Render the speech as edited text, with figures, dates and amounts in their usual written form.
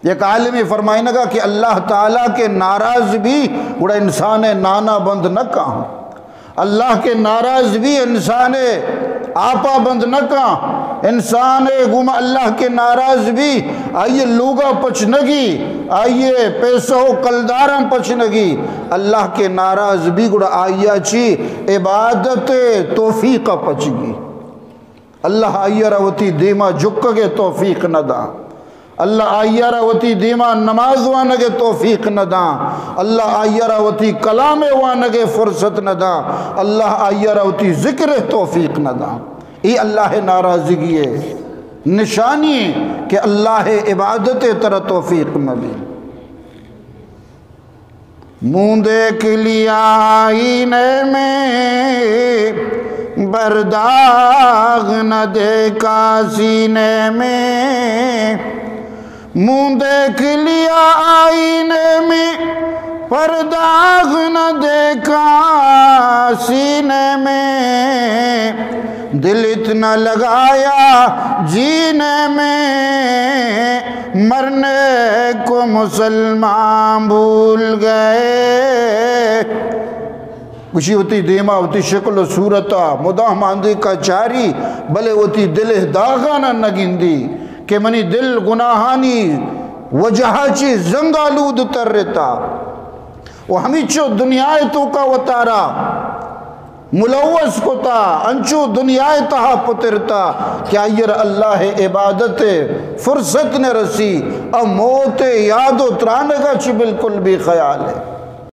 ایک عالمی فرمائے نگا کہ اللہ تعالیٰ کے ناراض بھی گوڑا انسان نانا بند نہ کہاں، اللہ کے ناراض بھی انسان آپا بند نہ کہاں، انسان گما اللہ کے ناراض بھی آئیے لوگا پچنگی، آئیے پیسو کلدارم پچنگی، اللہ کے ناراض بھی گوڑا آئیا چی عبادت توفیق پچگی۔ اللہ آئیہ روتی دیما جھکگے توفیق نہ دا، اللہ آئیہ روتی دیما نماز وانگے توفیق نہ دا، اللہ آئیہ روتی کلام وانگے فرصت نہ دا، اللہ آئیہ روتی ذکر توفیق نہ دا۔ یہ اللہ ناراضگی ہے، نشانی ہے کہ اللہ عبادت تر توفیق نہ دی۔ منہ دیکھ لیا آئینے میں برداغ نہ دیکھا سینے میں، منہ دیکھ لیا آئینے میں پرداغ نہ دیکھا سینے میں، دل اتنا لگایا جینے میں، مرنے کو مسلمان بھول گئے۔ کچھی ہوتی دیما ہوتی شکل و صورتا مداہ ماندی کا چاری، بلے ہوتی دل داغانا نگندی کہ منی دل گناہانی وجہ چی زنگالود تر رہتا، وہ ہمیں چو دنیا تو کا وطارا ملوث کو تا انچو دنیا تہا پترتا، کیا یہ اللہ عبادت فرصت نے رسی اب موت یاد و ترانگا چی بالکل بھی خیال ہے۔